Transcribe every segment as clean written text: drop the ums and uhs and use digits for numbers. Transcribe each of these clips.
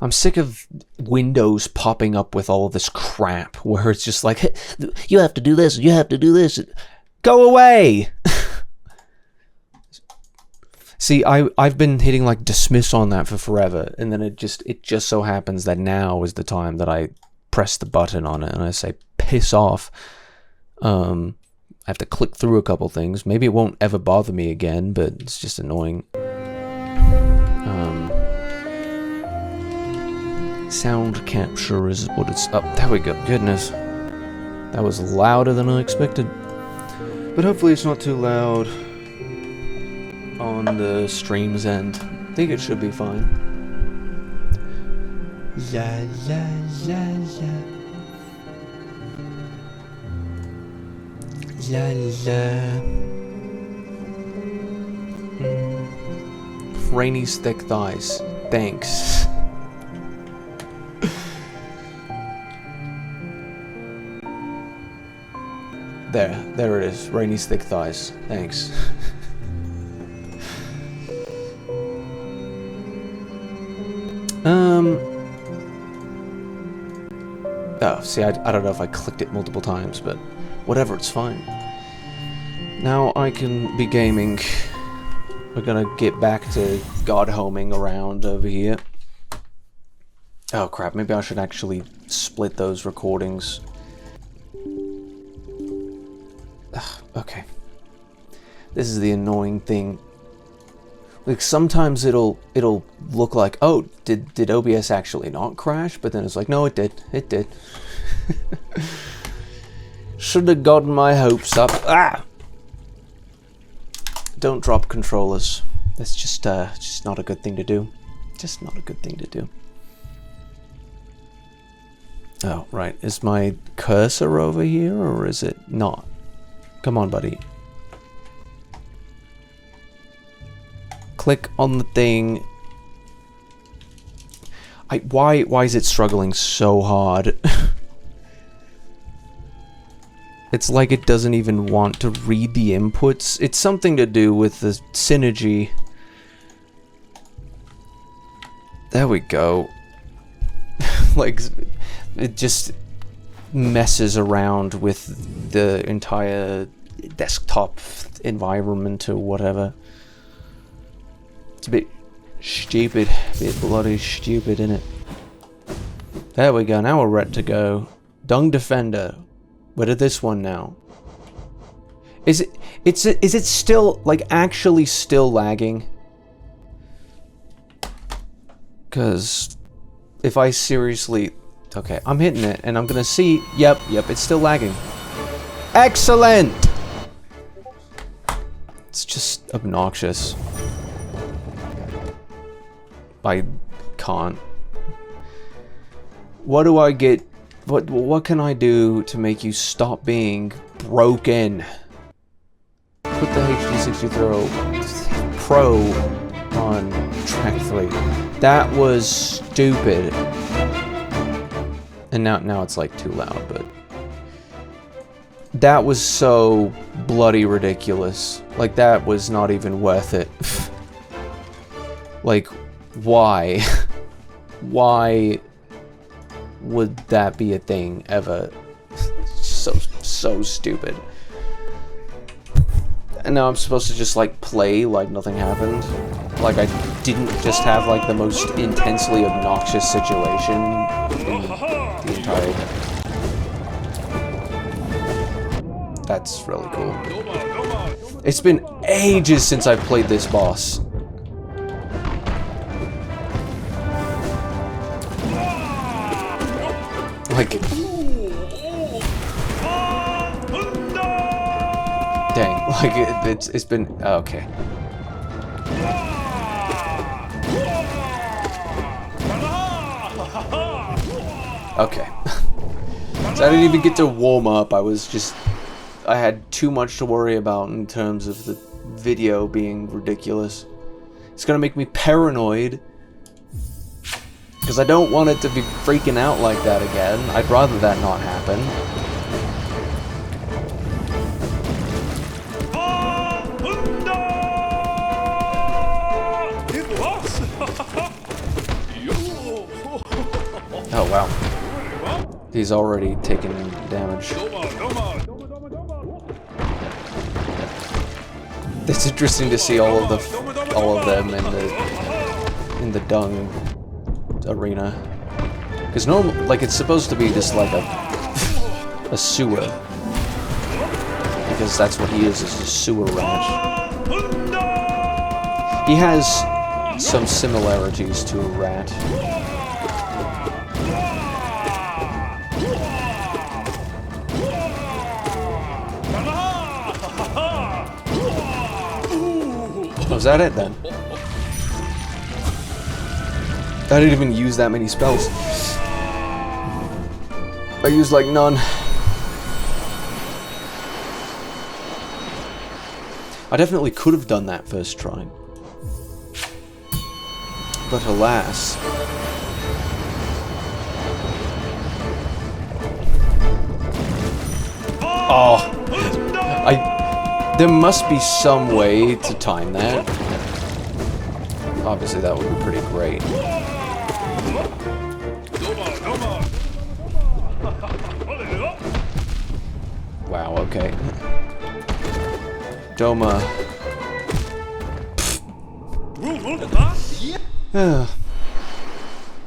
I'm sick of Windows popping up with all of this crap where it's just like, hey, you have to do this, you have to do this. Go away! See, I've been hitting like dismiss on that for forever, and then it just so happens that now is the time that I press the button on it and I say, piss off. I have to click through a couple things. Maybe it won't ever bother me again, but it's just annoying. Sound capture is what it's up. There we go. Goodness. That was louder than I expected. But hopefully it's not too loud on the stream's end. I think it should be fine. Yeah, yeah, yeah, yeah. La la. Rainy's thick thighs. Thanks. There it is. Rainy's thick thighs. Thanks. Oh, see, I don't know if I clicked it multiple times, but whatever, it's fine. Now I can be gaming. We're gonna get back to god-homing around over here. Oh crap, maybe I should actually split those recordings. Ugh, okay. This is the annoying thing. Like, sometimes it'll look like, oh, did OBS actually not crash? But then it's like, no, it did. It did. Should have gotten my hopes up. Ah! Don't drop controllers. That's just not a good thing to do. Just not a good thing to do. Oh, right. Is my cursor over here, or is it not? Come on, buddy. Click on the thing. Why is it struggling so hard? It's like it doesn't even want to read the inputs. It's something to do with the synergy. There we go. Like, it just messes around with the entire desktop environment or whatever. It's a bit stupid, a bit bloody stupid, innit? There we go, now we're ready to go. Dung Defender. Where did this one now? Is it still, like, actually still lagging? Because if I seriously... Okay, I'm hitting it, and I'm gonna see... Yep, it's still lagging. Excellent! It's just obnoxious. I can't. What do I get? What can I do to make you stop being broken? Put the HD60 Pro on track 3. That was stupid. And now it's like too loud, but that was so bloody ridiculous. Like, that was not even worth it. Like, why? Why would that be a thing ever? So stupid. And now I'm supposed to just like play like nothing happened. Like I didn't just have like the most intensely obnoxious situation in the entire... That's really cool. It's been ages since I've played this boss. Like... Dang, like it's been... Oh, okay. Okay. So I didn't even get to warm up, I had too much to worry about in terms of the video being ridiculous. It's gonna make me paranoid. Because I don't want it to be freaking out like that again. I'd rather that not happen. Oh, wow. He's already taken damage. It's interesting to see all of them in the dung arena. Because normal, like, it's supposed to be just like a sewer. Because that's what he is a sewer rat. He has some similarities to a rat. Was that it then? I didn't even use that many spells. I used like none. I definitely could have done that first try. But alas. Oh. There must be some way to time that. Obviously that would be pretty great. Wow, okay. Doma.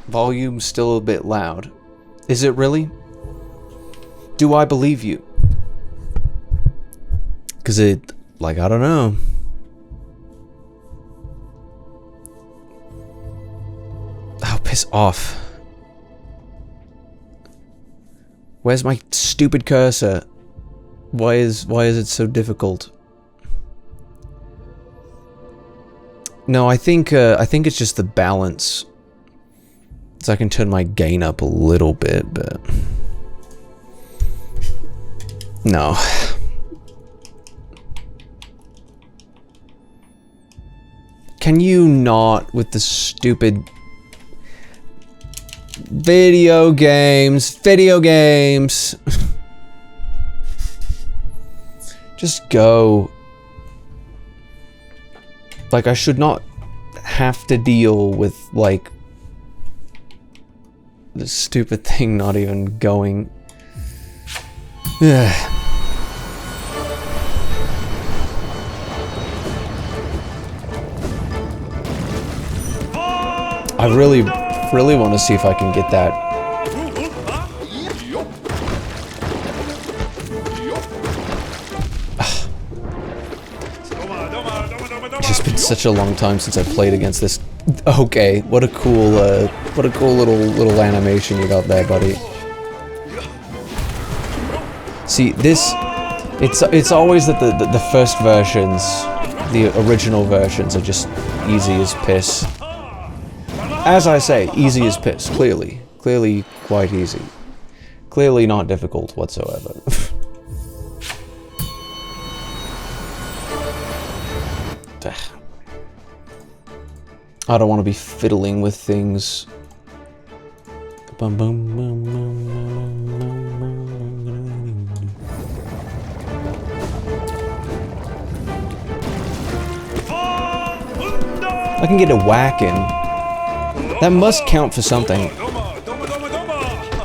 Volume's still a bit loud. Is it really? Do I believe you? Cause it, like, I don't know. Oh, piss off. Where's my stupid cursor? Why is it so difficult? No, I think it's just the balance. So I can turn my gain up a little bit, but no. Can you not with the stupid video games? Video games. Just go. Like, I should not have to deal with, like, this stupid thing not even going. I really want to see if I can get that. It's been such a long time since I played against this. Okay, what a cool little animation you got there, buddy. See, this, it's always that the first versions, the original versions, are just easy as piss. As I say, easy as piss, clearly. Clearly quite easy. Clearly not difficult whatsoever. I don't want to be fiddling with things. Bum, bum, bum, bum, bum, bum, bum. I can get a whack in. That must count for something.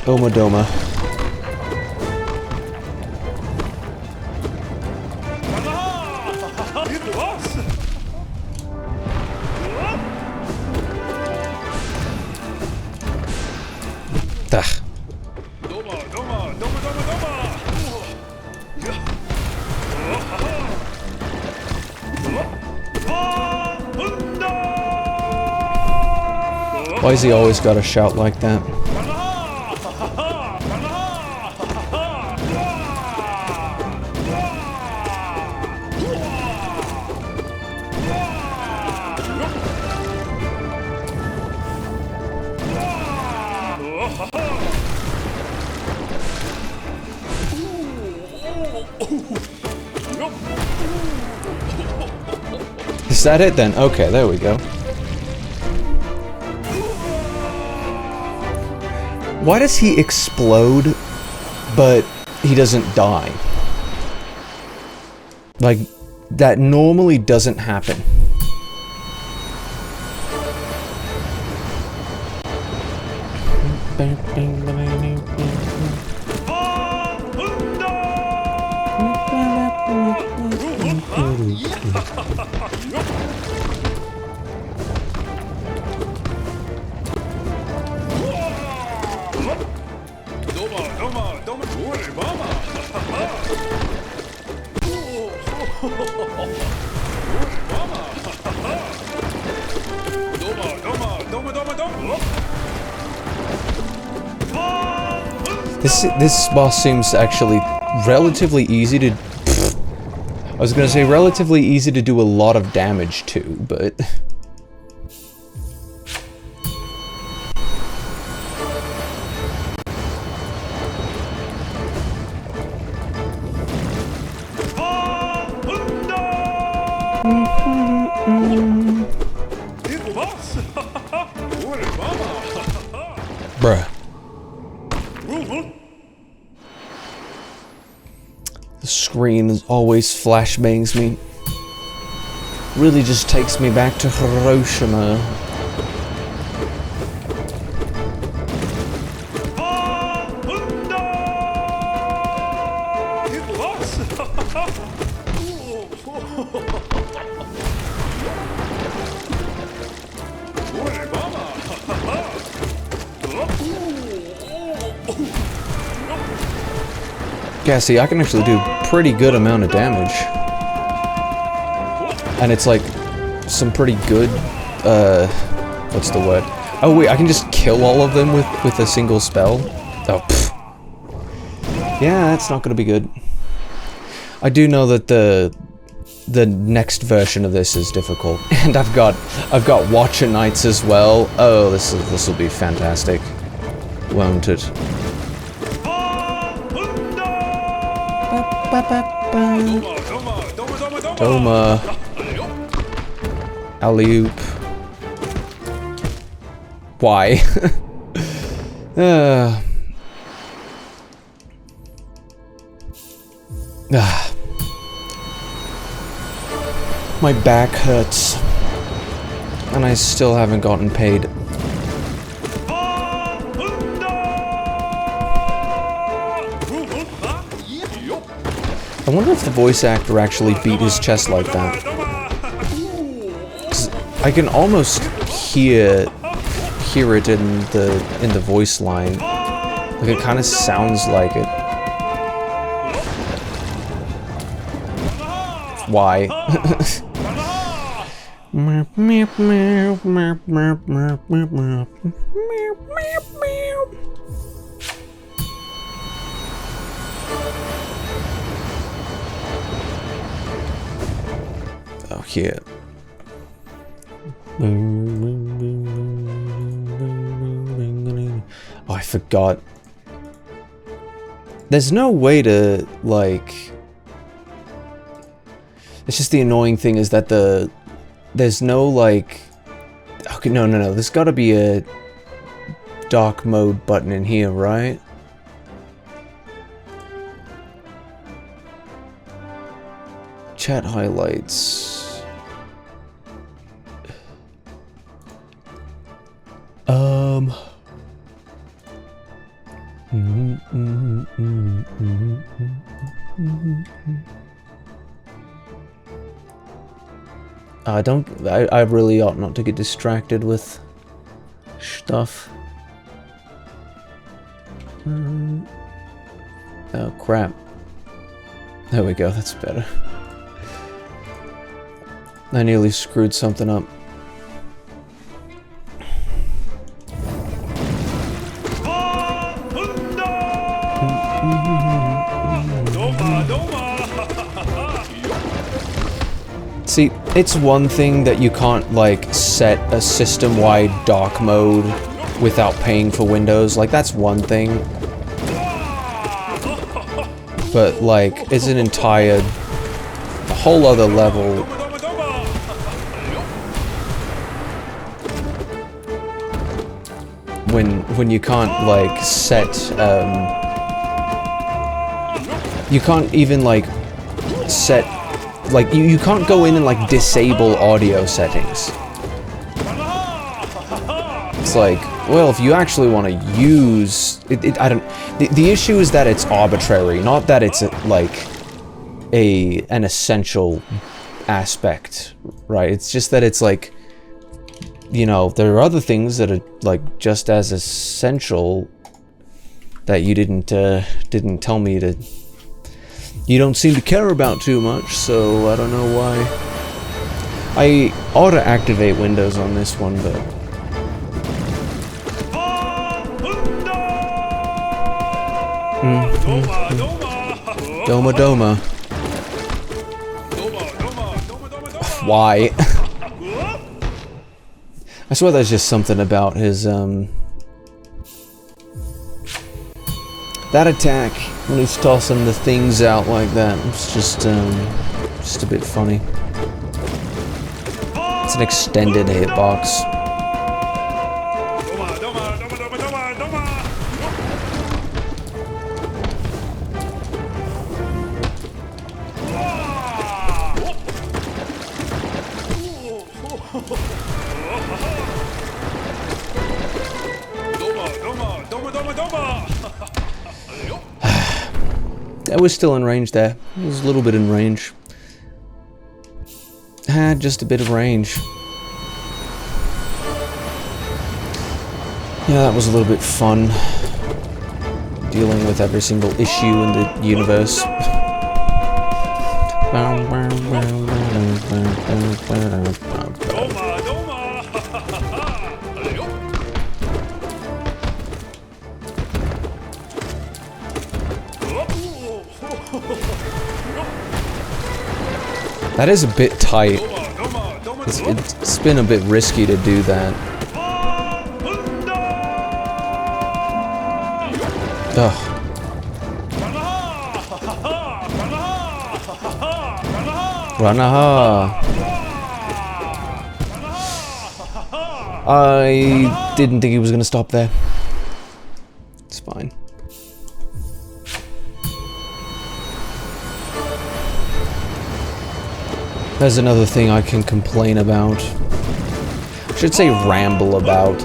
Doma Doma. Why has he always got to shout like that? Is that it then? Okay, there we go. Why does he explode, but he doesn't die? Like, that normally doesn't happen. This boss seems actually relatively easy to... I was gonna say relatively easy to do a lot of damage to, but... Bruh. The screen always flashbangs me. Really just takes me back to Hiroshima. Yeah, see, I can actually do pretty good amount of damage. And it's like some pretty good, what's the word? Oh wait, I can just kill all of them with a single spell? Oh, pfft. Yeah, that's not gonna be good. I do know that the next version of this is difficult. And I've got Watcher Knights as well. Oh, this will be fantastic. Won't it? Doma. Alley-oop. Why? My back hurts. And I still haven't gotten paid. I wonder if the voice actor actually beat his chest like that. 'Cause I can almost hear it in the voice line. Like it kind of sounds like it. Why? Oh, here. Oh, I forgot. There's no way to, like... It's just the annoying thing is that there's no, like... Okay, no. There's gotta be a dark mode button in here, right? Chat highlights. I really ought not to get distracted with stuff. Oh crap. There we go, that's better. I nearly screwed something up. See, it's one thing that you can't, like, set a system-wide dark mode without paying for Windows. Like, that's one thing. But, like, it's an entire... a whole other level. When you can't, like, set, you can't even, like, set... Like, you can't go in and, like, disable audio settings. It's like, well, if you actually want to use it, I don't. The issue is that it's arbitrary, not that it's like an essential aspect, right? It's just that it's like, you know, there are other things that are like just as essential that you didn't tell me to. You don't seem to care about too much, so I don't know why. I ought to activate Windows on this one, but. Doma Doma. Why? I swear there's just something about his, that attack, when he's tossing the things out like that, it's just a bit funny. It's an extended hitbox. That was still in range there. It was a little bit in range. Had just a bit of range. Yeah, that was a little bit fun. Dealing with every single issue in the universe. That is a bit tight. It's been a bit risky to do that. Ugh. Ranaha. I didn't think he was gonna stop there. It's fine. There's another thing I can complain about. I should say ramble about.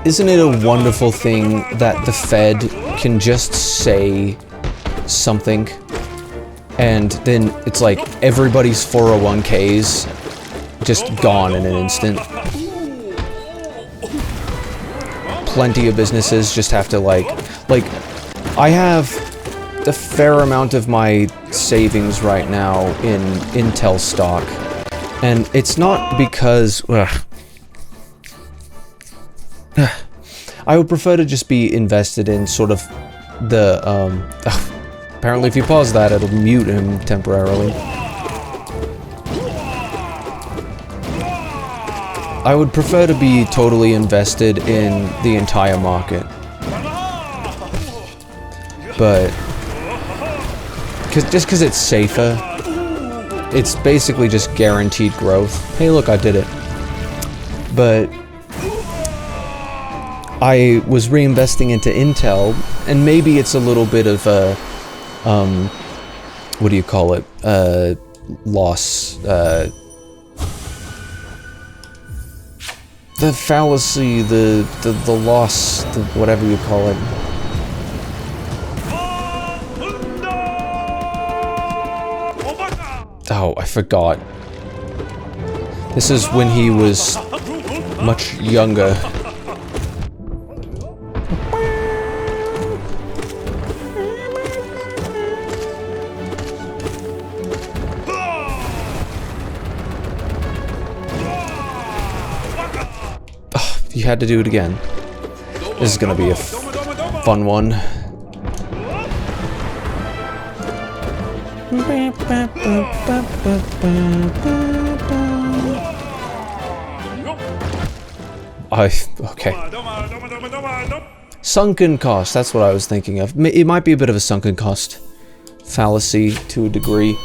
Isn't it a wonderful thing that the Fed can just say something and then it's like everybody's 401ks just gone in an instant? Plenty of businesses just have to like I have a fair amount of my savings right now in Intel stock, and it's not because I would prefer to just be invested in sort of the apparently if you pause that it'll mute him temporarily. I would prefer to be totally invested in the entire market, but just because it's safer, it's basically just guaranteed growth. Hey look, I did it. But I was reinvesting into Intel, and maybe it's a little bit of a, what do you call it, loss, the fallacy, the loss, whatever you call it. Oh, I forgot. This is when he was much younger. Oh, you had to do it again. This is gonna be a fun one. Okay. Sunken cost, that's what I was thinking of. It might be a bit of a sunken cost fallacy to a degree,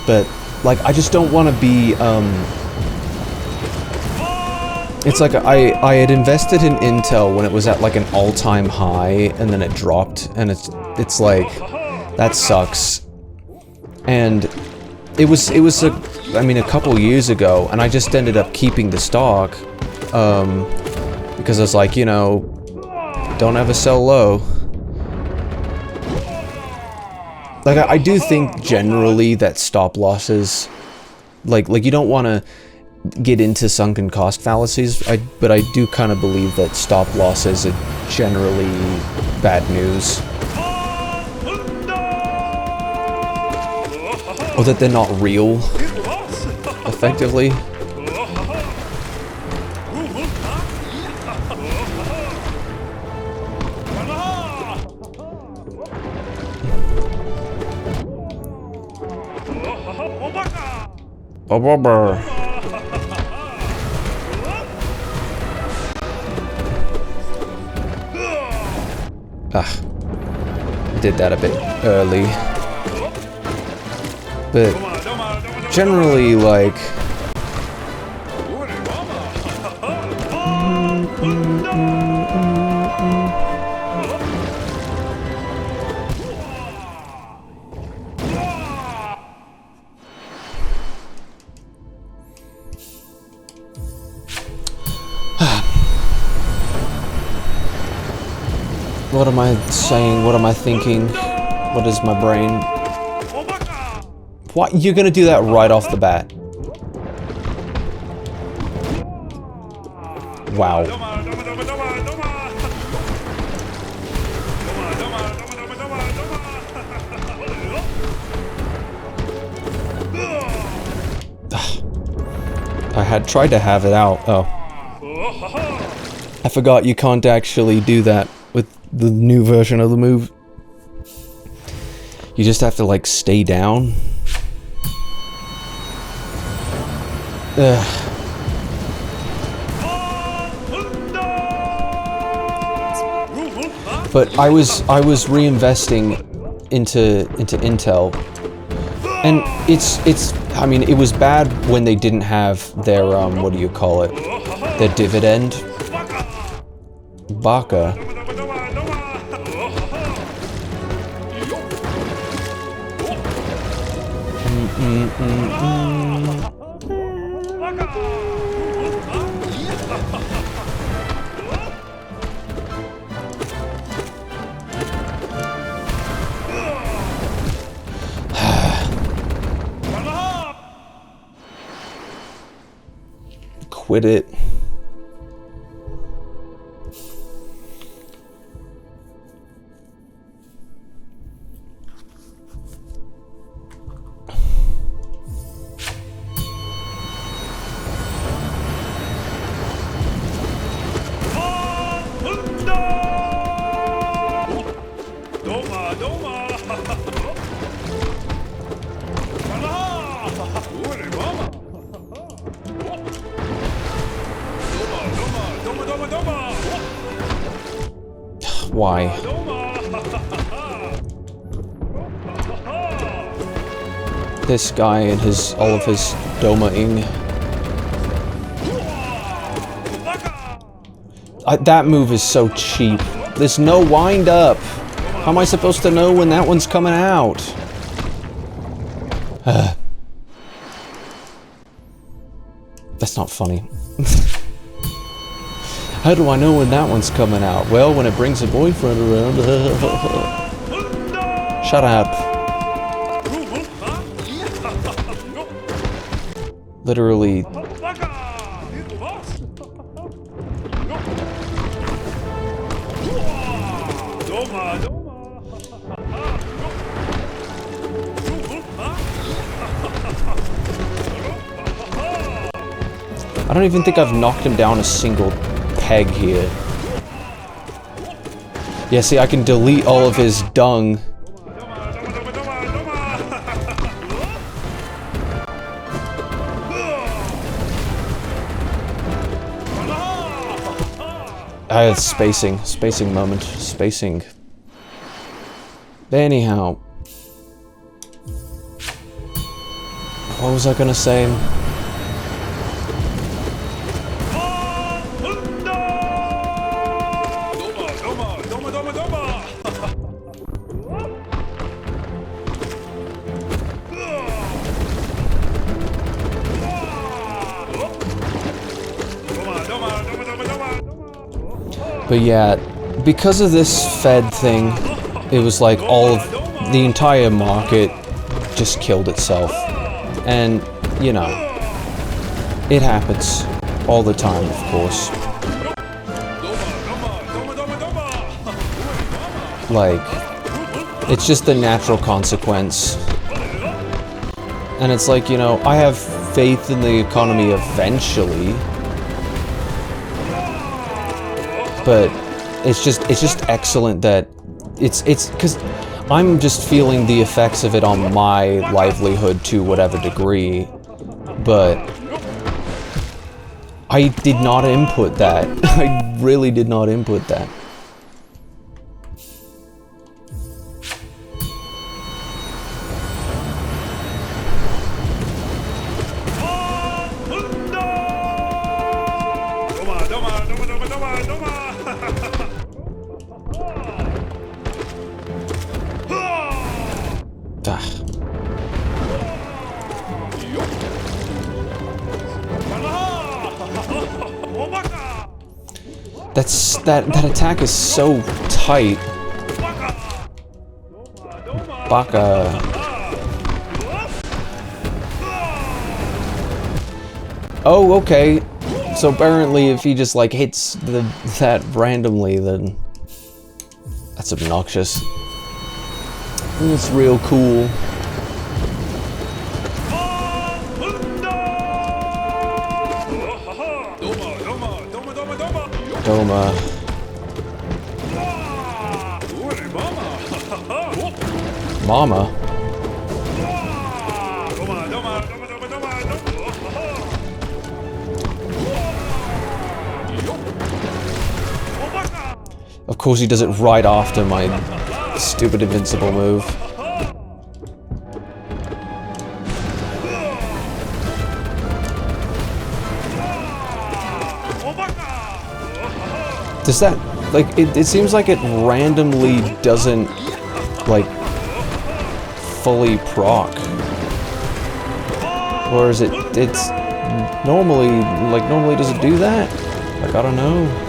but like I just don't want to be it's like I had invested in Intel when it was at like an all-time high, and then it dropped, and it's like that sucks. And it was a couple years ago, and I just ended up keeping the stock, because I was like, you know, don't ever sell low. Like, I do think generally that stop losses, like you don't want to get into sunken cost fallacies, but I do kind of believe that stop losses are generally bad news. Or that they're not real, effectively. Did that a bit early. But generally, like... What am I saying? What am I thinking? What is my brain? What? You're gonna do that right off the bat? Wow. I had tried to have it out. Oh. I forgot you can't actually do that with the new version of the move. You just have to, like, stay down. Ugh. But I was reinvesting into Intel, and it's I mean, it was bad when they didn't have their what do you call it, their dividend. Baka. Quit it. Why? This guy and all of his Doma-ing. That move is so cheap. There's no wind up. How am I supposed to know when that one's coming out? That's not funny. How do I know when that one's coming out? Well, when it brings a boyfriend around. Shut up. Literally. I don't even think I've knocked him down a single peg here. Yeah, see, I can delete all of his dung. Spacing moment, spacing. Anyhow. What was I gonna say? But yeah, because of this Fed thing, it was like all of the entire market just killed itself. And, you know, it happens all the time, of course. Like, it's just a natural consequence. And it's like, you know, I have faith in the economy eventually. But it's just excellent that it's because I'm just feeling the effects of it on my livelihood to whatever degree, but I did not input that. I really did not input that. That attack is so tight. Baka. Oh, okay. So apparently if he just like hits that randomly, then that's obnoxious. It's real cool. Doma. Mama. Of course he does it right after my stupid invincible move. Does that, like, it seems like it randomly doesn't, like, fully proc. Or is it's normally, like, normally does it do that? Like, I don't know.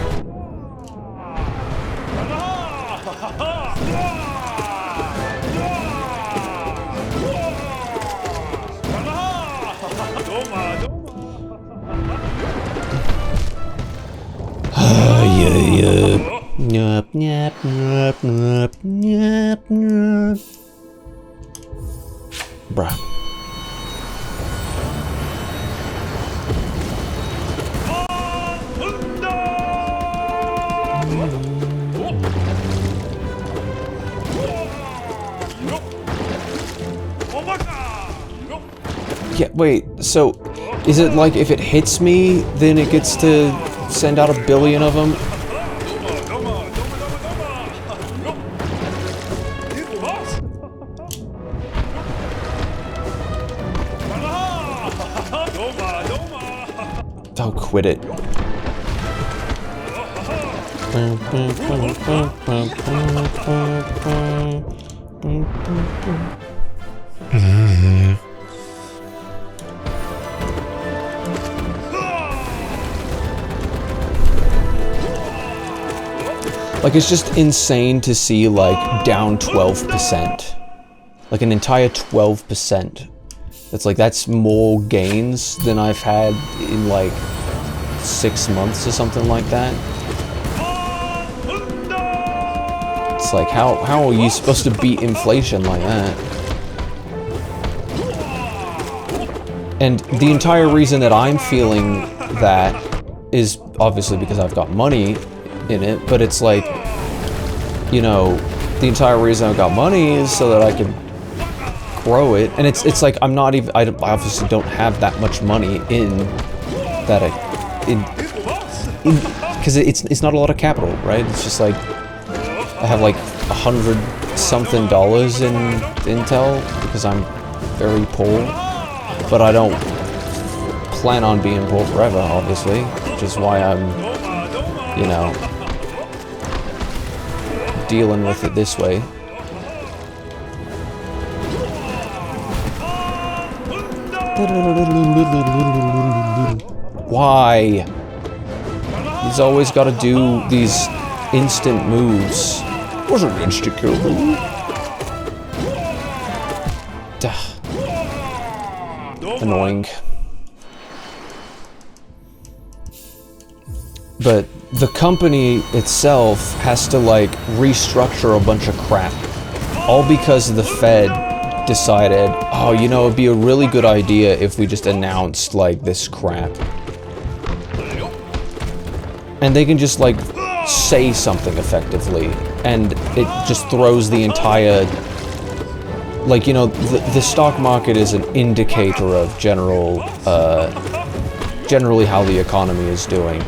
Nyap, nyap, nyap, nyap, nyap, nyap. Bruh. Yeah, wait, so is it like if it hits me, then it gets to send out 1 billion of them? Oh, quit it. Like, it's just insane to see, like, down 12%. Like, an entire 12%. It's like, that's more gains than I've had in, like, 6 months or something like that. It's like, how are you supposed to beat inflation like that? And the entire reason that I'm feeling that is obviously because I've got money in it, but it's like, you know, the entire reason I've got money is so that I can grow it, and it's like I'm not even, I obviously don't have that much money in that, because it's not a lot of capital, right? It's just like I have like $100-something in Intel because I'm very poor, but I don't plan on being poor forever, obviously, which is why I'm, you know, dealing with it this way. Why? He's always got to do these instant moves. It wasn't an instant kill move. Duh. Annoying. But the company itself has to, like, restructure a bunch of crap. All because the Fed decided, oh, you know, it'd be a really good idea if we just announced, like, this crap. And they can just, like, say something effectively, and it just throws the entire... Like, you know, the stock market is an indicator of generally how the economy is doing.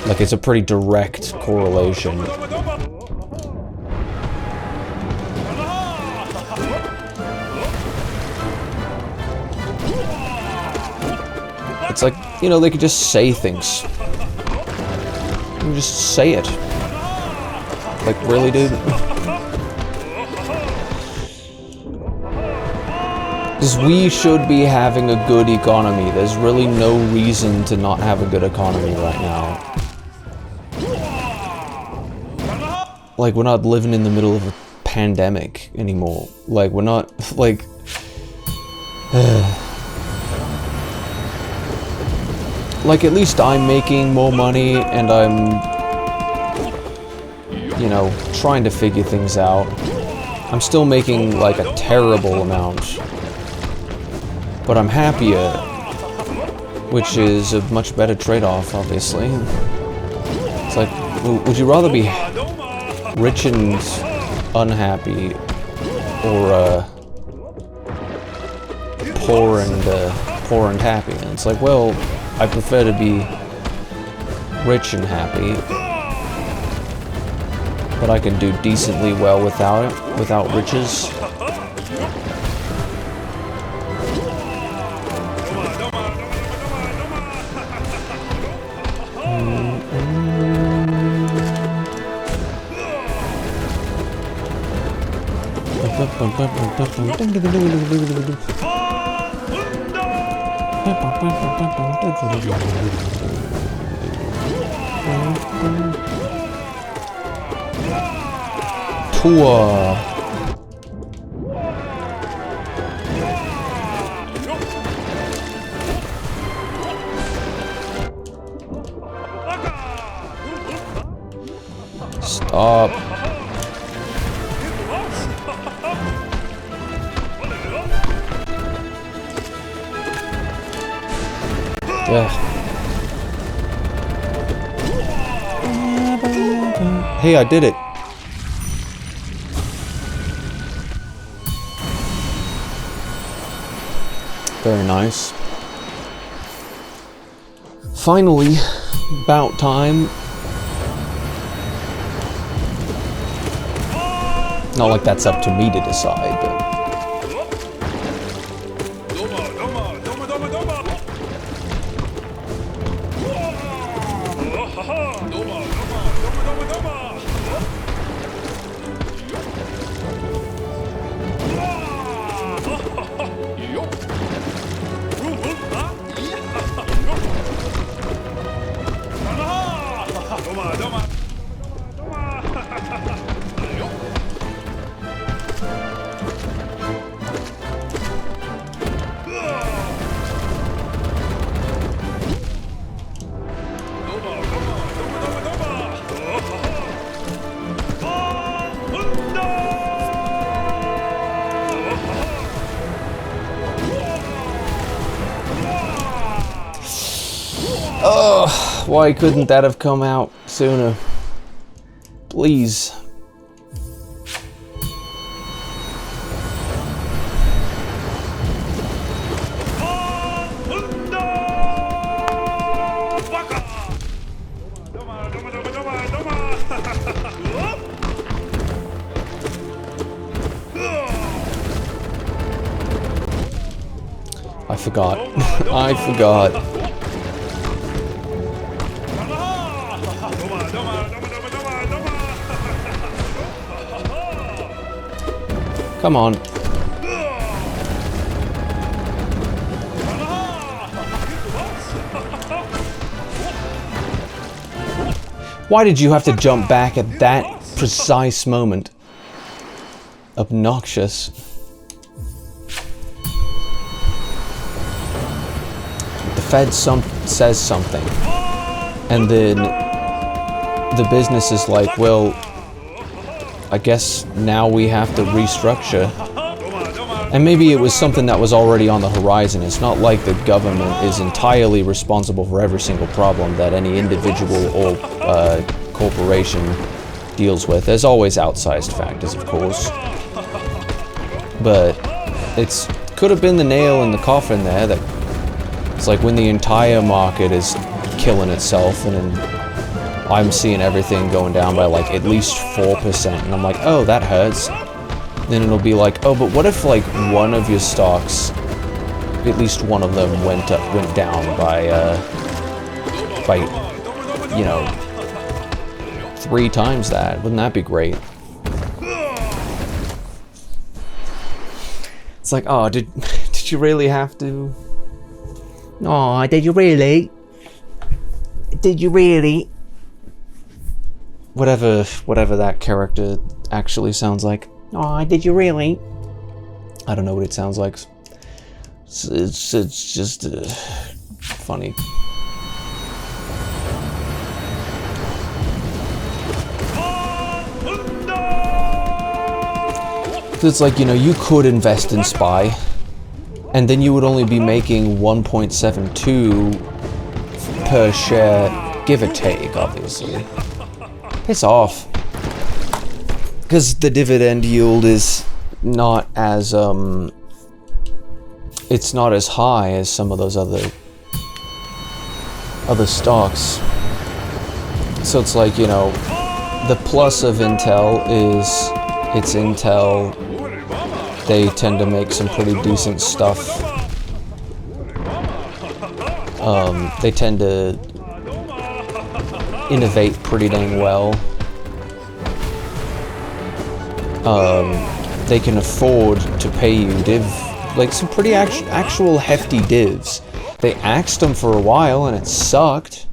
Like, it's a pretty direct correlation. It's like, you know, they could just say things. You can just say it. Like, really, dude? Because we should be having a good economy. There's really no reason to not have a good economy right now. Like, we're not living in the middle of a pandemic anymore. Like, we're not, like... Like, at least I'm making more money, and I'm... You know, trying to figure things out. I'm still making, like, a terrible amount. But I'm happier. Which is a much better trade-off, obviously. It's like, would you rather be rich and unhappy, or poor and happy? And it's like, well, I prefer to be rich and happy, but I can do decently well without it, without riches. Poor. Stop. Yeah. Hey, I did it. Very nice. Finally, about time. Not like that's up to me to decide, but... Oh, why couldn't that have come out sooner? Please. I forgot. I forgot. Come on. Why did you have to jump back at that precise moment? Obnoxious. The Fed says something, and then the business is like, well, I guess now we have to restructure. And maybe it was something that was already on the horizon. It's not like the government is entirely responsible for every single problem that any individual or corporation deals with. There's always outsized factors, of course. But it's could have been the nail in the coffin there. That it's like when the entire market is killing itself, and then I'm seeing everything going down by like at least 4%, and I'm like, oh, that hurts. Then it'll be like, oh, but what if like one of your stocks, at least one of them went down by you know, 3 times that? Wouldn't that be great? It's like, oh, did you really have to? Oh, did you really? Did you really? Whatever that character actually sounds like. Oh, did you really? I don't know what it sounds like. It's just funny. It's like, you know, you could invest in SPY, and then you would only be making 1.72 per share, give or take, obviously. Piss off. Because the dividend yield is not as, it's not as high as some of those other stocks. So it's like, you know, the plus of Intel is it's Intel. They tend to make some pretty decent stuff. They tend to innovate pretty dang well. They can afford to pay you like some pretty actual hefty divs. They axed them for a while and it sucked.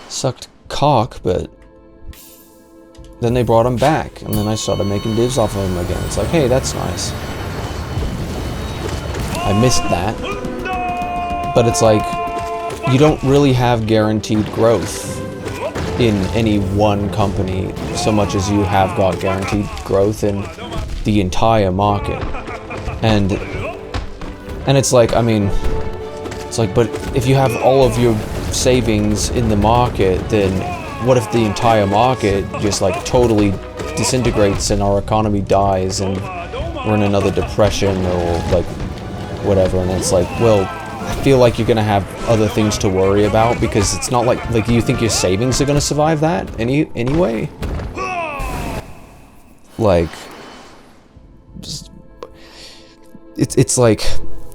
Sucked cock, but then they brought them back, and then I started making divs off of them again. It's like, hey, that's nice. I missed that. But it's like, you don't really have guaranteed growth in any one company so much as you have got guaranteed growth in the entire market. And it's like, I mean, it's like, but if you have all of your savings in the market, then what if the entire market just like totally disintegrates and our economy dies and we're in another depression or like whatever? And it's like, well, I feel like you're gonna have other things to worry about, because it's not like you think your savings are gonna survive that anyway. Like, just, it's like,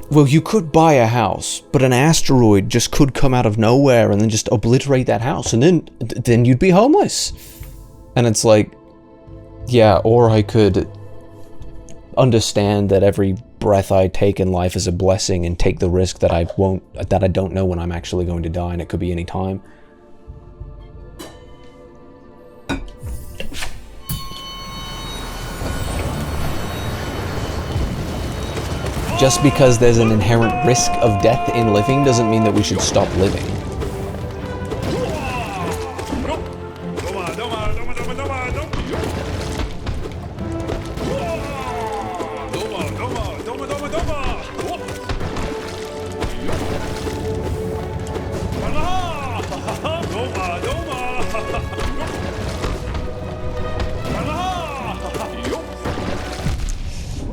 well, you could buy a house, but an asteroid just could come out of nowhere and then just obliterate that house, and then you'd be homeless. And it's like, yeah, or I could understand that every breath I take in life is a blessing and take the risk that I don't know when I'm actually going to die, and it could be any time. Just because there's an inherent risk of death in living doesn't mean that we should stop living.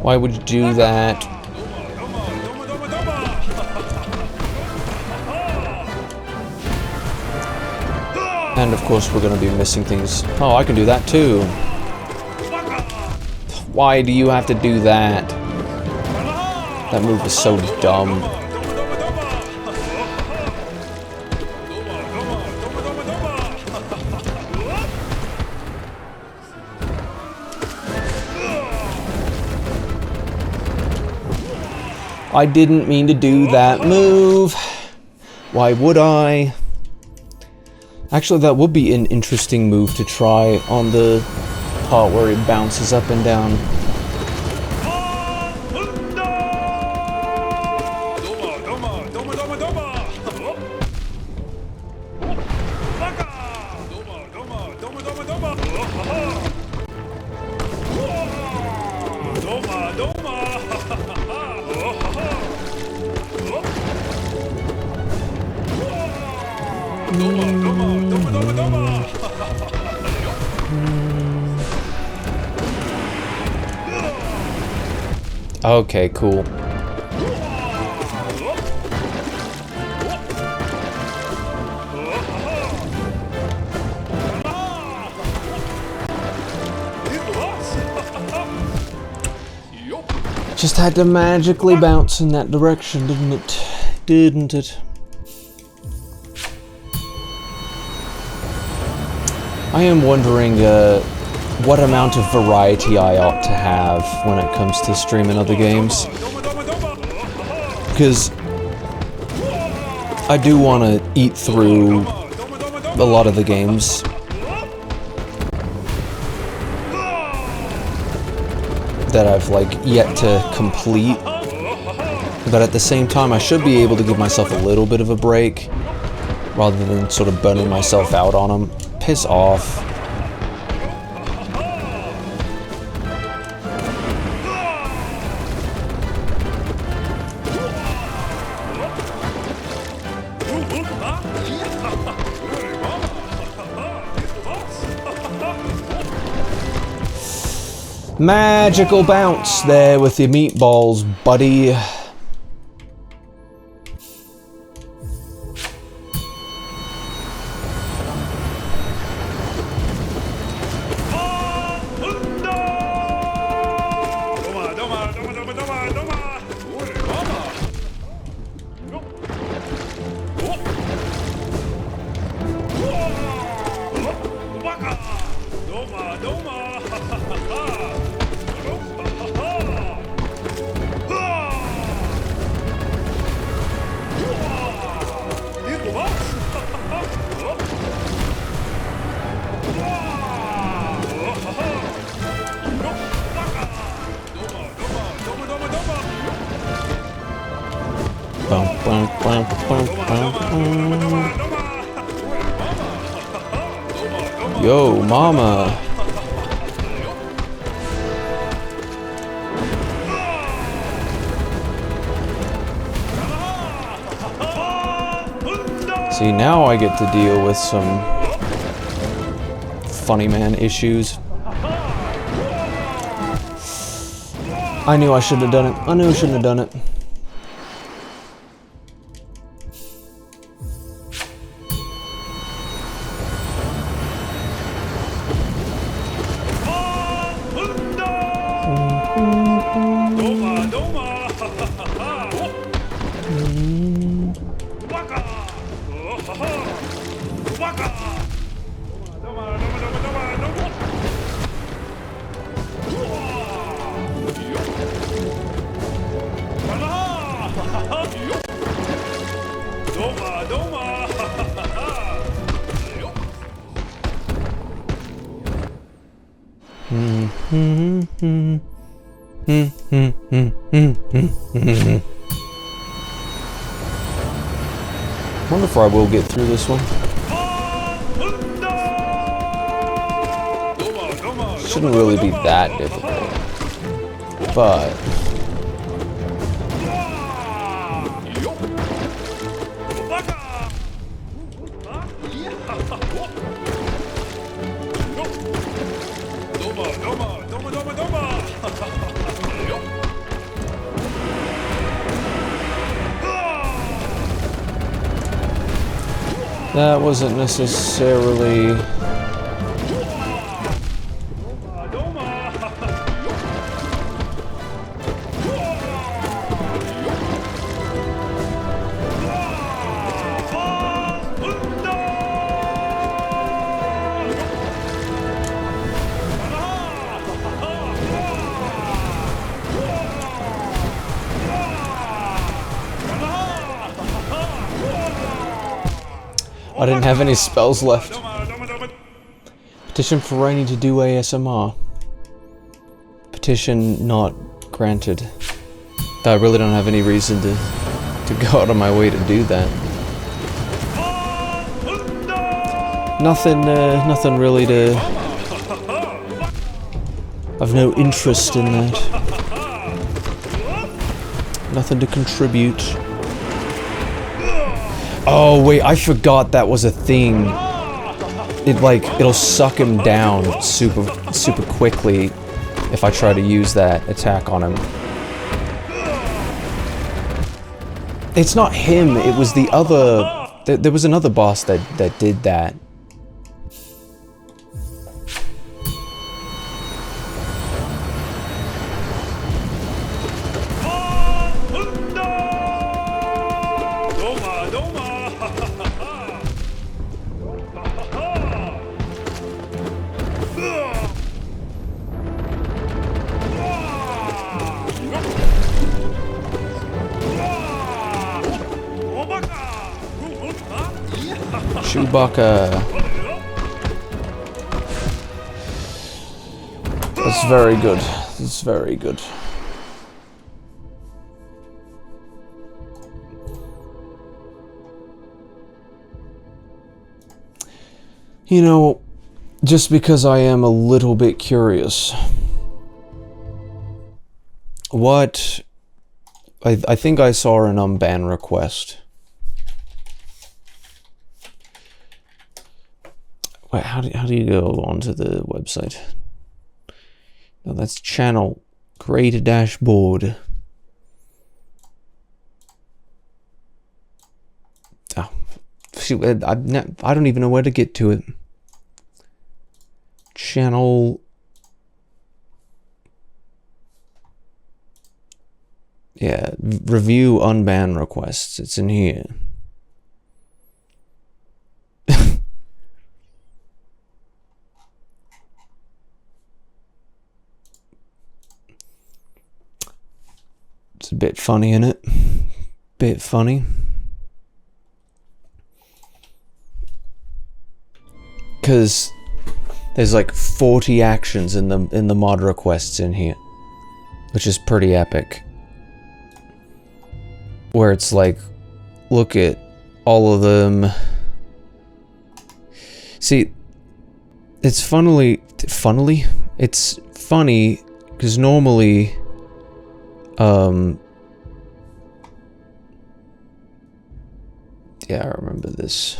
Why would you do that? And of course we're going to be missing things. Oh, I can do that too. Why do you have to do that? That move is so dumb. I didn't mean to do that move. Why would I? Actually, that would be an interesting move to try on the part where it bounces up and down. Okay, cool. Just had to magically bounce in that direction, didn't it? Didn't it? I am wondering what amount of variety I ought to have when it comes to streaming other games. Because I do want to eat through a lot of the games. That I've like yet to complete, but at the same time I should be able to give myself a little bit of a break rather than sort of burning myself out on them. Piss off. Magical bounce there with your meatballs, buddy. Yo, mama. See, now I get to deal with some funny man issues. I knew I shouldn't have done it. I knew I shouldn't have done it. Wonder if I will get through this one. Shouldn't really be that difficult, but that wasn't necessarily I didn't have any spells left. Petition for Rainy to do ASMR. Petition not granted. I really don't have any reason to go out of my way to do that. Nothing really to... I've no interest in that. Nothing to contribute. Oh wait, I forgot that was a thing. It'll suck him down super quickly if I try to use that attack on him. It's not him, it was the other... There was another boss that did that. Chewbacca. That's very good. That's very good. You know, just because I am a little bit curious. What... I think I saw an unban request. Wait, how do you go onto the website? No, that's channel. Create dashboard. Oh, shoot, I don't even know where to get to it. Channel. Yeah, review unban requests. It's in here. It's a bit funny, isn't it? Bit funny. Cause there's like 40 actions in the mod requests in here, which is pretty epic. Where it's like, look at all of them. See, it's it's funny because normally, yeah, I remember this.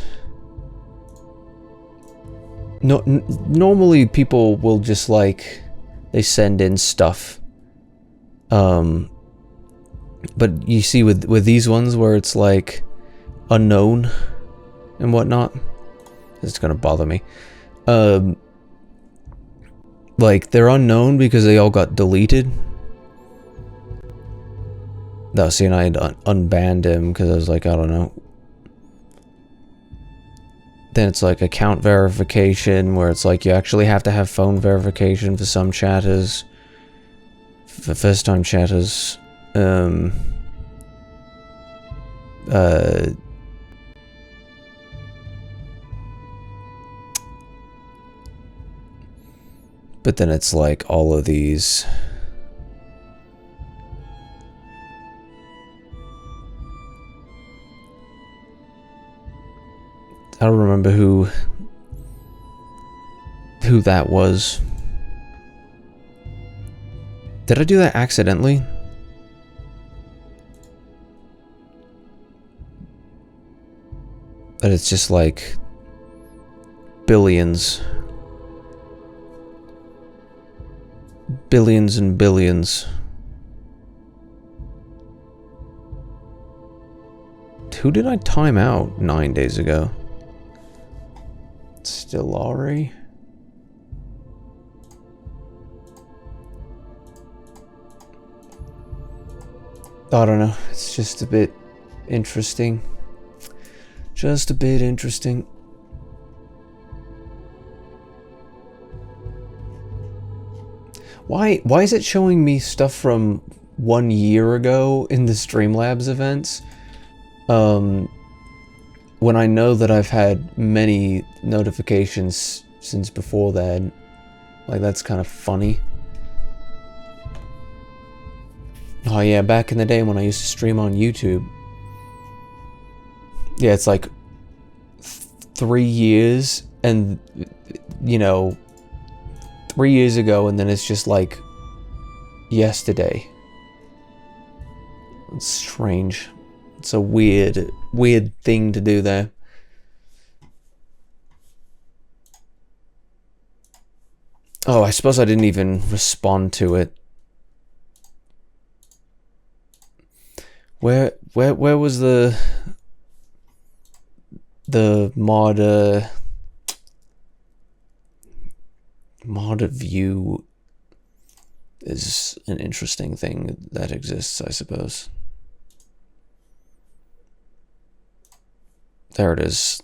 No, normally people will just like, they send in stuff. But you see with these ones where it's like unknown and whatnot, it's gonna bother me. Like they're unknown because they all got deleted. No, see, and I had unbanned him because I was like, I don't know. Then it's like account verification, where it's like you actually have to have phone verification for some chatters, for first-time chatters. But then it's like all of these. I don't remember who that was. Did I do that accidentally? But it's just like billions. Billions and billions. Who did I time out 9 days ago? Stellari? I don't know. It's just a bit interesting. Just a bit interesting. Why is it showing me stuff from 1 year ago in the Streamlabs events? when I know that I've had many notifications since before then, like, that's kind of funny. Oh yeah, back in the day when I used to stream on YouTube. Yeah, it's like 3 years, and, you know, 3 years ago, and then it's just like yesterday. It's strange. It's a weird thing to do there. Oh, I suppose I didn't even respond to it. Where was the mod view is an interesting thing that exists, I suppose. There it is.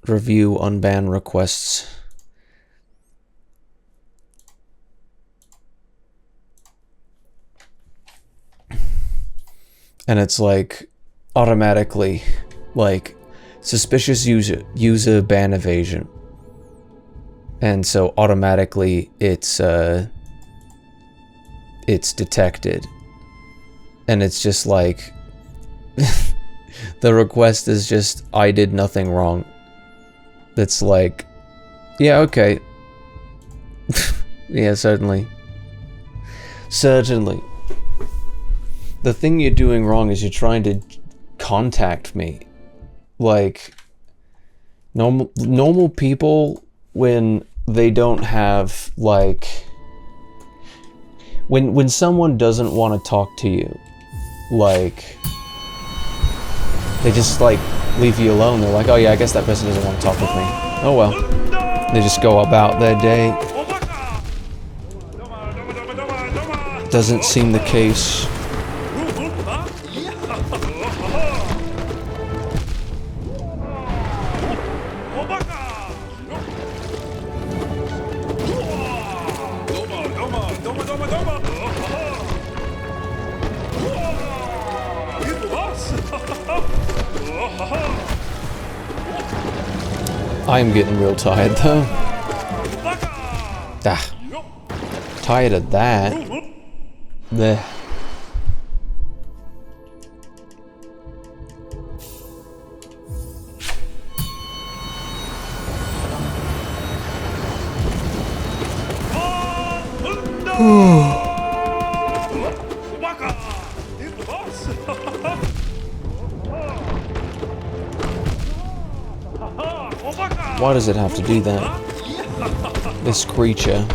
Review unban requests. And it's like automatically like suspicious user ban evasion. And so automatically it's detected. And it's just like the request is just, I did nothing wrong. It's like, yeah, okay. Yeah, certainly. Certainly. The thing you're doing wrong is you're trying to contact me. Like, normal people, when they don't have, like, when someone doesn't want to talk to you, like, they just, like, leave you alone. They're like, oh yeah, I guess that person doesn't want to talk with me. Oh well. They just go about their day. Doesn't seem the case. I am getting real tired though. Tired of that. Blech. Why does it have to do that? This creature.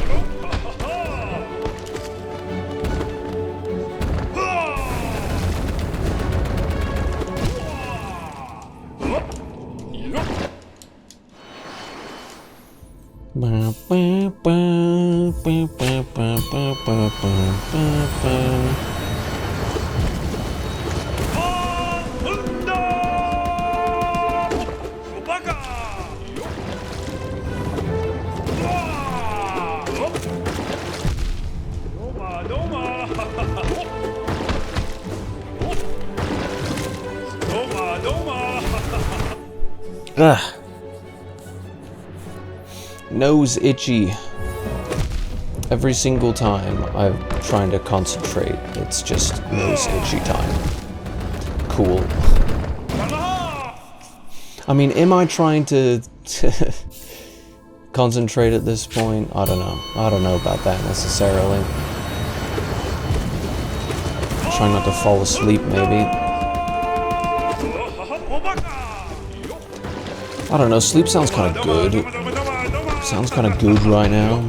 Ugh. Nose itchy. Every single time I'm trying to concentrate, it's just nose itchy time. Cool. I mean, am I trying to concentrate at this point? I don't know. I don't know about that necessarily. Trying not to fall asleep, maybe. I don't know, sleep sounds kind of good. Sounds kind of good right now.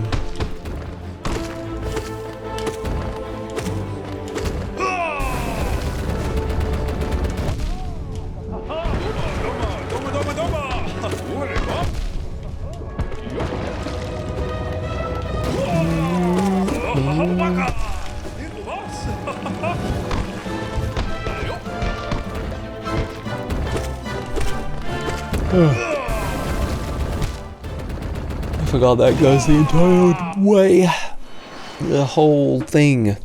I forgot that goes the entire way. The whole thing.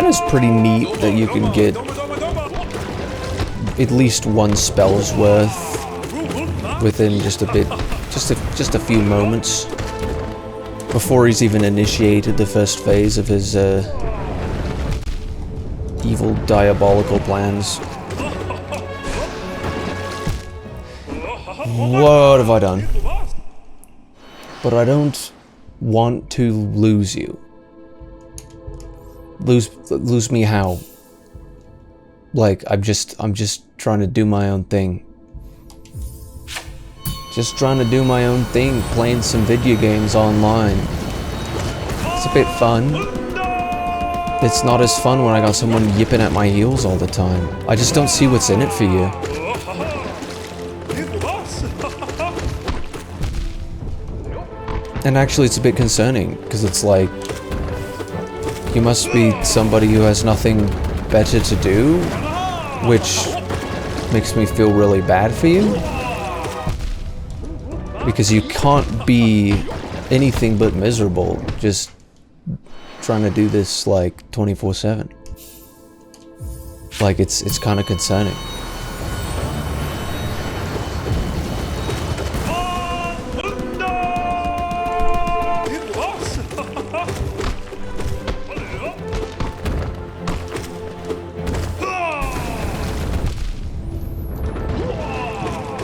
And it's pretty neat that you can get at least one spell's worth within just a few moments before he's even initiated the first phase of his evil diabolical plans. What have I done? But I don't want to lose you. Lose me how? Like, I'm just trying to do my own thing. Just trying to do my own thing, playing some video games online. It's a bit fun. It's not as fun when I got someone yipping at my heels all the time. I just don't see what's in it for you. And actually it's a bit concerning, because it's like, you must be somebody who has nothing better to do, which makes me feel really bad for you. Because you can't be anything but miserable just trying to do this like 24/7. Like it's kind of concerning.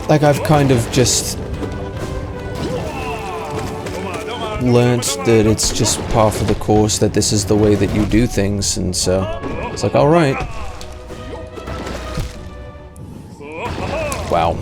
Like I've kind of just learnt that it's just par for the course that this is the way that you do things, and so it's like, alright. Wow.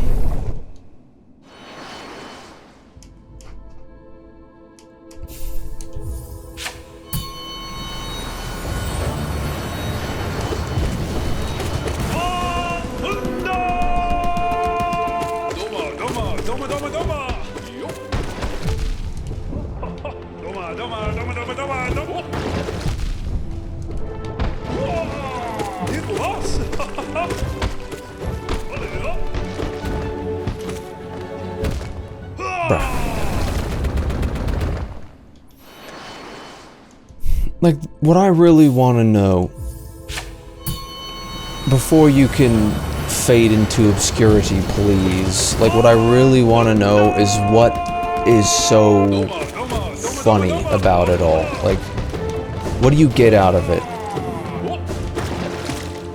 Like, what I really want to know, before you can fade into obscurity, please, like, what I really want to know is what is so funny about it all. Like, what do you get out of it?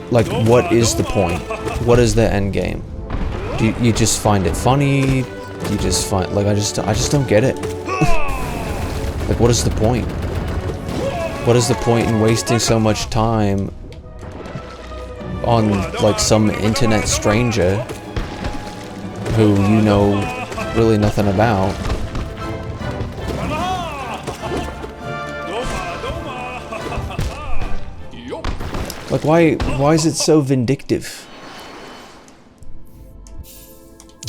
Like, what is the point? What is the end game? Do you just find it funny? You just find, like, I just don't get it. Like, what is the point? What is the point in wasting so much time on, like, some internet stranger who you know really nothing about? Like, why is it so vindictive?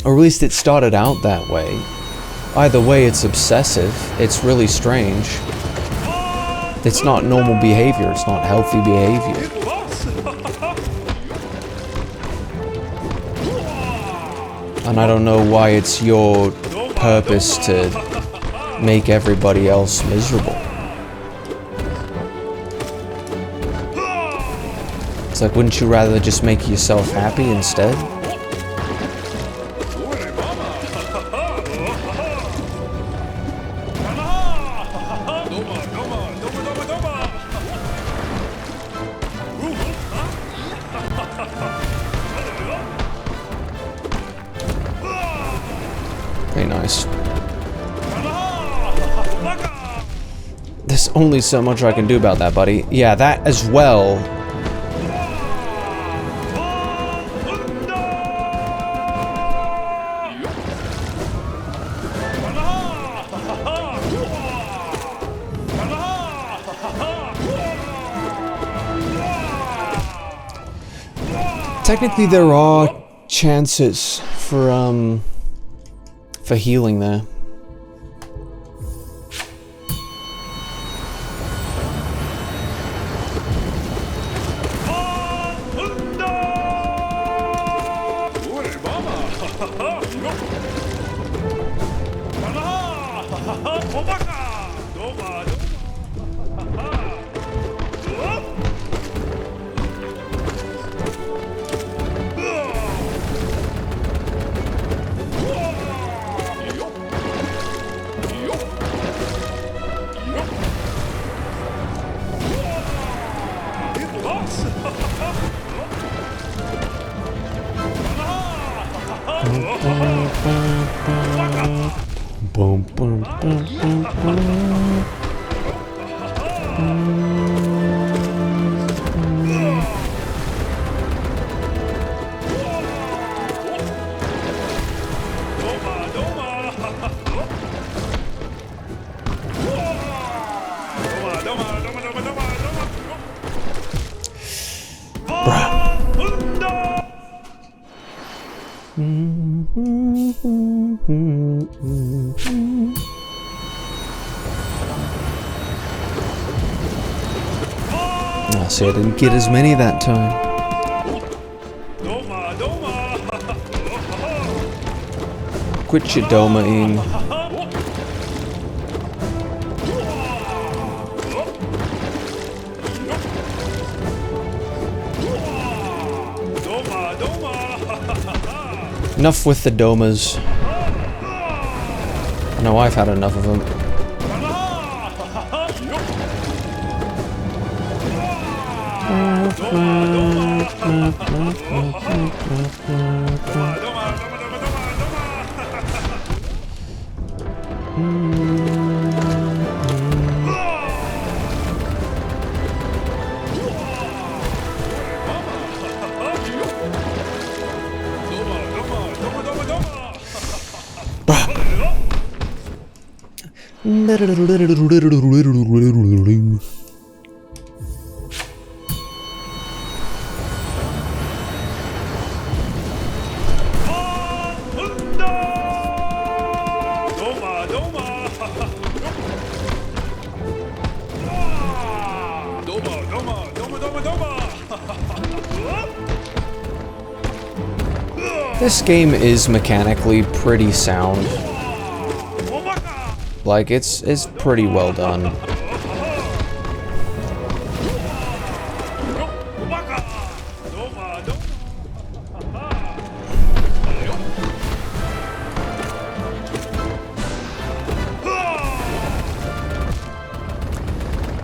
Or at least it started out that way. Either way, it's obsessive. It's really strange. It's not normal behavior. It's not healthy behavior. And I don't know why it's your purpose to make everybody else miserable. It's like, wouldn't you rather just make yourself happy instead? Very nice. There's only so much I can do about that, buddy. Yeah, that as well. Technically, there are chances for healing there. Boom, boom, boom, boom, boom. I see, I didn't get as many that time. Quit your doma-ing. Enough with the domas. I know I've had enough of them. This game is mechanically pretty sound. Like, it's pretty well done.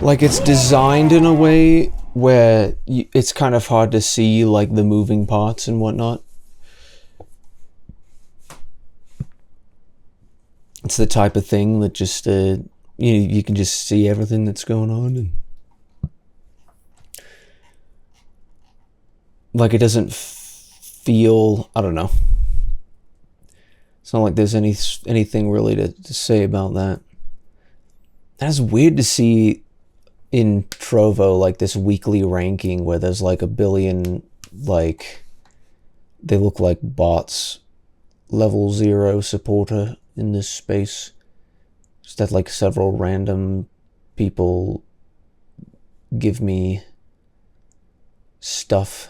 Like, it's designed in a way where it's kind of hard to see, like, the moving parts and whatnot. It's the type of thing that just, you can just see everything that's going on. And like, it doesn't feel, I don't know. It's not like there's anything really to say about that. That's weird to see in Trovo, like, this weekly ranking where there's like 1 billion, like, they look like bots, level 0 supporter in this space. Just that, like, several random people give me stuff.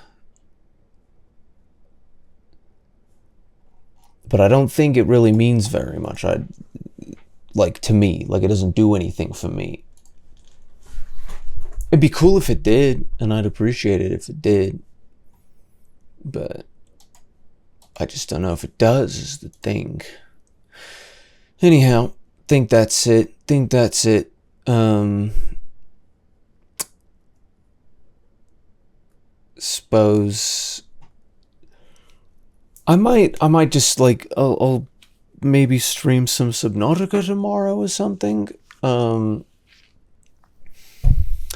But I don't think it really means very much. Like, to me, like, it doesn't do anything for me. It'd be cool if it did, and I'd appreciate it if it did. But I just don't know if it does, is the thing. Anyhow, think that's it. Suppose I might just, like, I'll maybe stream some Subnautica tomorrow or something.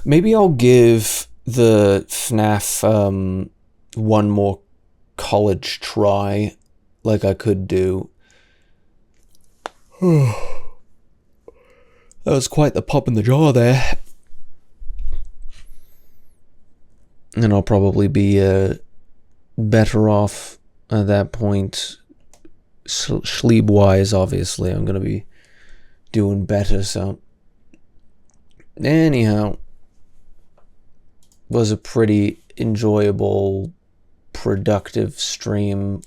Maybe I'll give the FNAF one more college try, like I could do. That was quite the pop in the jaw there. And I'll probably be better off at that point. Sleep-wise, obviously, I'm going to be doing better, so... Anyhow, was a pretty enjoyable, productive stream.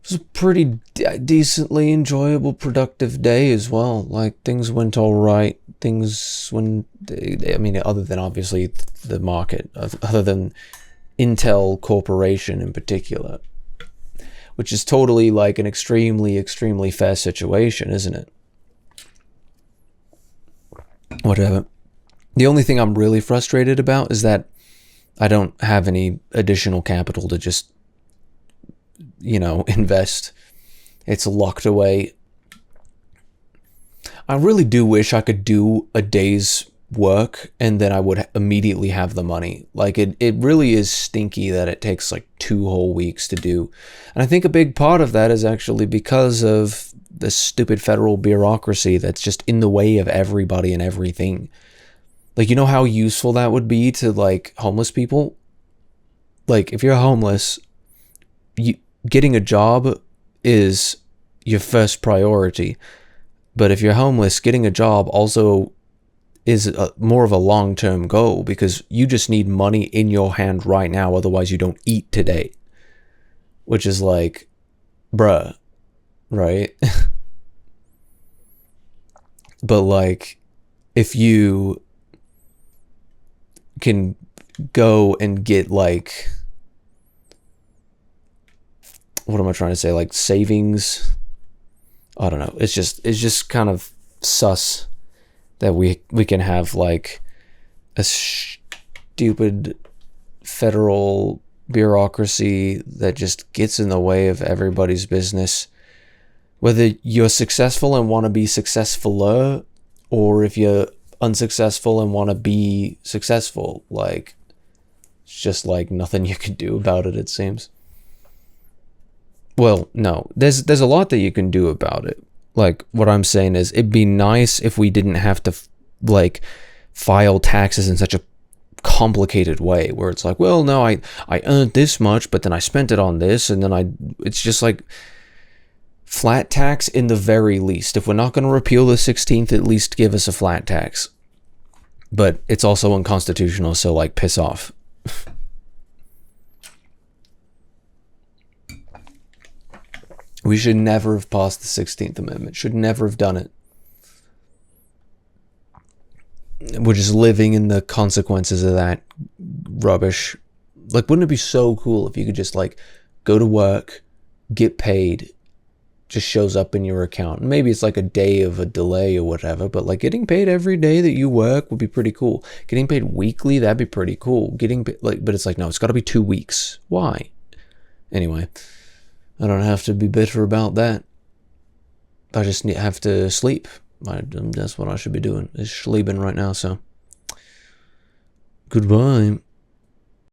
It was a pretty decently enjoyable, productive day as well. Like, things went all right. Things went... I mean, other than, obviously, the market. Other than Intel Corporation in particular. Which is totally, like, an extremely, extremely fair situation, isn't it? Whatever. The only thing I'm really frustrated about is that I don't have any additional capital to just, you know, invest. It's locked away. I really do wish I could do a day's work and then I would immediately have the money. Like, it really is stinky that it takes like 2 whole weeks to do. And I think a big part of that is actually because of the stupid federal bureaucracy that's just in the way of everybody and everything. Like, you know how useful that would be to, like, homeless people? Like, if you're homeless, getting a job is your first priority. But if you're homeless, getting a job also is more of a long-term goal, because you just need money in your hand right now, otherwise you don't eat today. Which is like, bruh, right? But like, if you can go and get like, what am I trying to say? Like savings. I don't know. It's just kind of sus that we can have like a stupid federal bureaucracy that just gets in the way of everybody's business. Whether you're successful and want to be successfuler, or if you're unsuccessful and want to be successful, like, it's just like nothing you can do about it, it seems. Well, no, there's a lot that you can do about it. Like, what I'm saying is, it'd be nice if we didn't have to like file taxes in such a complicated way where it's like, well, no, I earned this much, but then I spent it on this, and then it's just like flat tax in the very least. If we're not going to repeal the 16th, at least give us a flat tax. But it's also unconstitutional, so like, piss off. We should never have passed the 16th Amendment. Should never have done it. We're just living in the consequences of that rubbish. Like, wouldn't it be so cool if you could just like go to work, get paid, just shows up in your account? Maybe it's like a day of a delay or whatever, but like getting paid every day that you work would be pretty cool. Getting paid weekly, that'd be pretty cool. Getting like, but it's like, no, it's got to be 2 weeks. Why? Anyway, I don't have to be bitter about that. I just have to sleep. That's what I should be doing, is sleeping right now, so goodbye.